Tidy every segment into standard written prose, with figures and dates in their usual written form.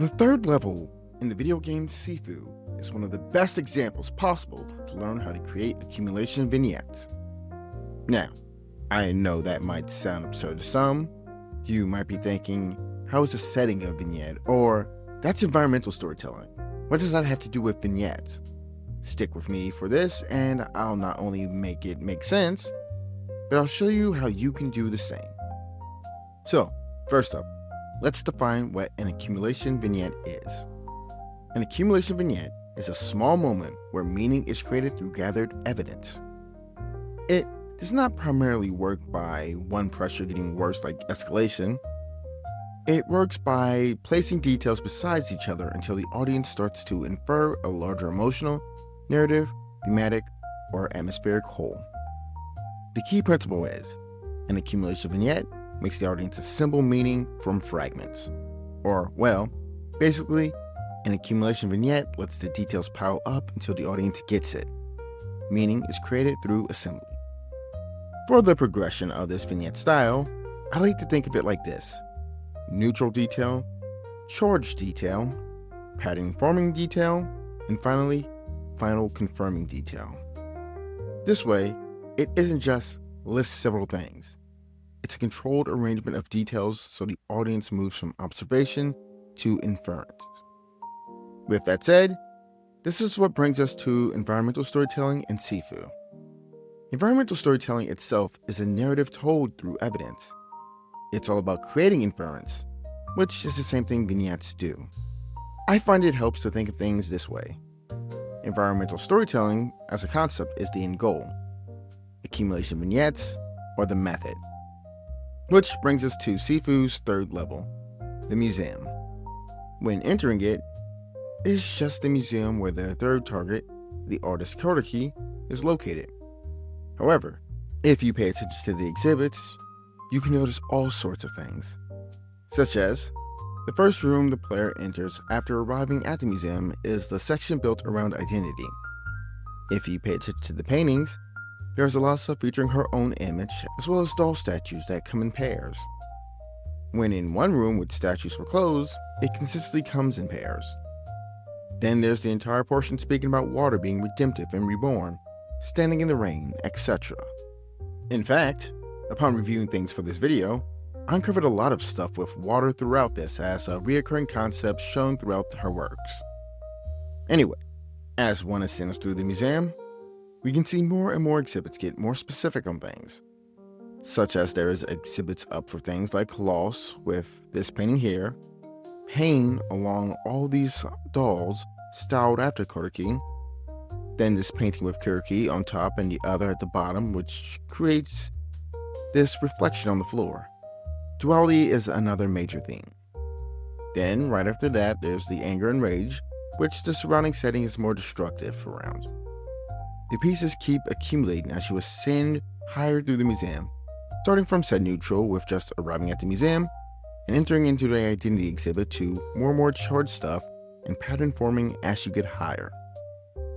The third level in the video game Sifu is one of the best examples possible to learn how to create accumulation vignettes. Now, I know that might sound absurd to some. You might be thinking, how is the setting of a vignette? Or, that's environmental storytelling. What does that have to do with vignettes? Stick with me for this, and I'll not only make it make sense, but I'll show you how you can do the same. So, first up, let's define what an accumulation vignette is. An accumulation vignette is a small moment where meaning is created through gathered evidence. It does not primarily work by one pressure getting worse like escalation. It works by placing details besides each other until the audience starts to infer a larger emotional, narrative, thematic, or atmospheric whole. The key principle is, an accumulation vignette makes the audience assemble meaning from fragments. Or, well, basically, an accumulation vignette lets the details pile up until the audience gets it. Meaning is created through assembly. For the progression of this vignette style, I like to think of it like this: neutral detail, charged detail, pattern forming detail, and finally, final confirming detail. This way, it isn't just list several things. It's a controlled arrangement of details so the audience moves from observation to inference. With that said, this is what brings us to environmental storytelling and Sifu. Environmental storytelling itself is a narrative told through evidence. It's all about creating inference, which is the same thing vignettes do. I find it helps to think of things this way. Environmental storytelling as a concept is the end goal. Accumulation vignettes are the method. Which brings us to Sifu's third level, the museum. When entering it, it's just the museum where the third target, the artist Kuroki, is located. However, if you pay attention to the exhibits, you can notice all sorts of things, such as the first room the player enters after arriving at the museum is the section built around identity. If you pay attention to the paintings, there's a lot of stuff featuring her own image, as well as doll statues that come in pairs. When in one room with statues for clothes, it consistently comes in pairs. Then there's the entire portion speaking about water being redemptive and reborn, standing in the rain, etc. In fact, upon reviewing things for this video, I uncovered a lot of stuff with water throughout this as a reoccurring concept shown throughout her works. Anyway, as one ascends through the museum, we can see more and more exhibits get more specific on things, such as there is exhibits up for things like loss with this painting here, pain along all these dolls styled after Kuroki, then this painting with Kuroki on top and the other at the bottom, which creates this reflection on the floor. Duality is another major theme. Then, right after that, there's the anger and rage, which the surrounding setting is more destructive around. The pieces keep accumulating as you ascend higher through the museum, starting from set neutral with just arriving at the museum, and entering into the identity exhibit to more and more charged stuff and pattern forming as you get higher.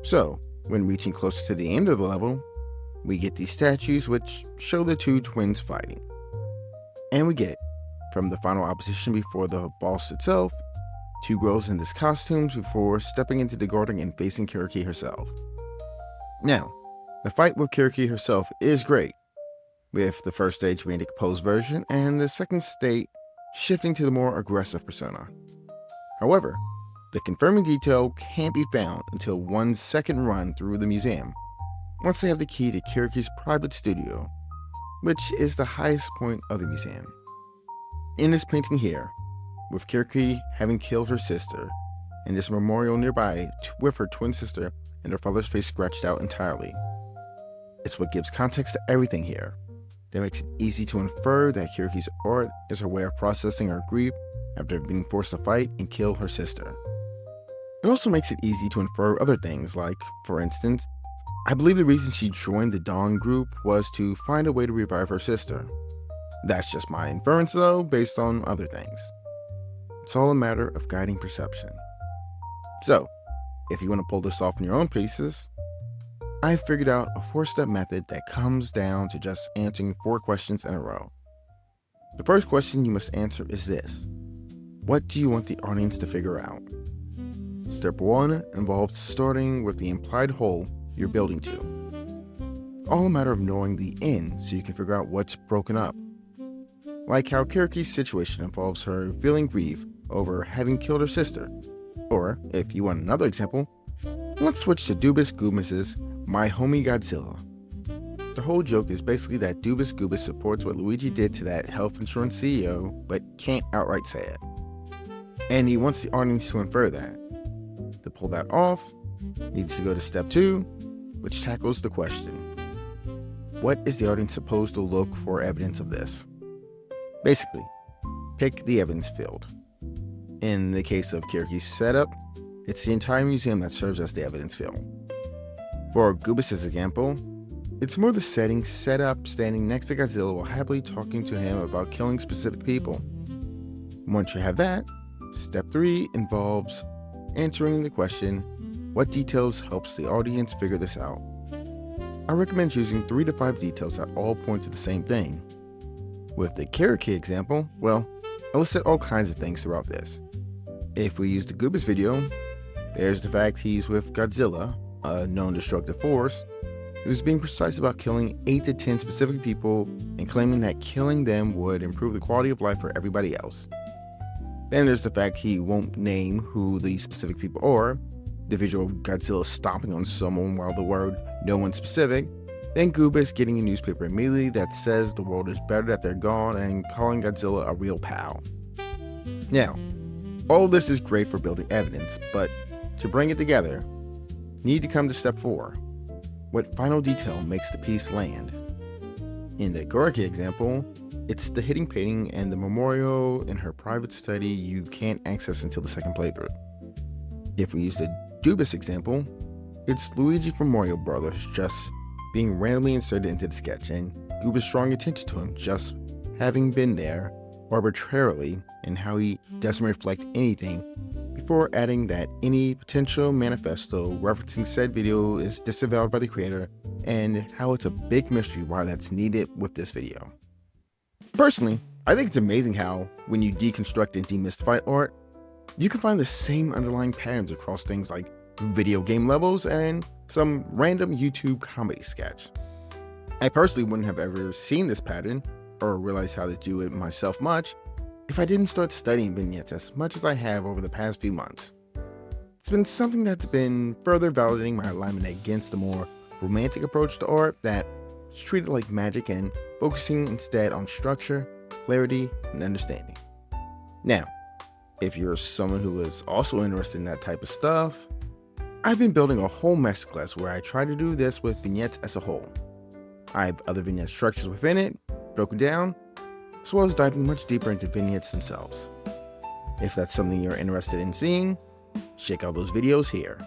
So, when reaching closer to the end of the level, we get these statues which show the two twins fighting. And we get, from the final opposition before the boss itself, two girls in these costumes before stepping into the garden and facing Kuroki herself. Now, the fight with Kuroki herself is great, with the first stage being the composed version and the second state shifting to the more aggressive persona. However, the confirming detail can't be found until one's second run through the museum, once they have the key to Kuroki's private studio, which is the highest point of the museum. In this painting here, with Kuroki having killed her sister, and this memorial nearby with her twin sister and her father's face scratched out entirely. It's what gives context to everything here, that makes it easy to infer that Kuroki's art is her way of processing her grief after being forced to fight and kill her sister. It also makes it easy to infer other things like, for instance, I believe the reason she joined the Dawn group was to find a way to revive her sister. That's just my inference though, based on other things. It's all a matter of guiding perception. So, if you want to pull this off in your own pieces, I figured out a 4-step method that comes down to just answering 4 questions in a row. The first question you must answer is this: What do you want the audience to figure out? Step 1 involves starting with the implied whole you're building to. All a matter of knowing the end so you can figure out what's broken up. Like how Kuroki's situation involves her feeling grief over having killed her sister. Or, if you want another example, let's switch to Doobus Goobus' My Homie Godzilla. The whole joke is basically that Doobus Goobus supports what Luigi did to that health insurance CEO, but can't outright say it. And he wants the audience to infer that. To pull that off, needs to go to step 2, which tackles the question. What is the audience supposed to look for evidence of this? Basically, pick the evidence field. In the case of Kuroki's setup, it's the entire museum that serves as the evidence field. For Goobus' example, it's more the setting set up standing next to Godzilla while happily talking to him about killing specific people. Once you have that, step 3 involves answering the question, what details helps the audience figure this out? I recommend choosing 3 to 5 details that all point to the same thing. With the Kuroki example, well, I listed all kinds of things throughout this. If we use the Goobus video, there's the fact he's with Godzilla, a known destructive force, who's being precise about killing 8 to 10 specific people and claiming that killing them would improve the quality of life for everybody else. Then there's the fact he won't name who these specific people are, the visual of Godzilla stomping on someone while the word no one specific, then Goobus getting a newspaper immediately that says the world is better that they're gone and calling Godzilla a real pal. Now, all this is great for building evidence, but to bring it together, you need to come to step 4. What final detail makes the piece land? In the Kuroki example, it's the hidden painting and the memorial in her private study you can't access until the second playthrough. If we use the Doobus example, it's Luigi from Mario Brothers just being randomly inserted into the sketch and Goobus drawing attention to him just having been there arbitrarily and how he doesn't reflect anything, before adding that any potential manifesto referencing said video is disavowed by the creator and how it's a big mystery why that's needed with this video. Personally, I think it's amazing how, when you deconstruct and demystify art, you can find the same underlying patterns across things like video game levels and some random YouTube comedy sketch. I personally wouldn't have ever seen this pattern or realized how to do it myself much if I didn't start studying vignettes as much as I have over the past few months. It's been something that's been further validating my alignment against the more romantic approach to art that's treated like magic and focusing instead on structure, clarity, and understanding. Now, if you're someone who is also interested in that type of stuff, I've been building a whole masterclass where I try to do this with vignettes as a whole. I have other vignette structures within it, broken down, as well as diving much deeper into vignettes themselves. If that's something you're interested in seeing, check out those videos here.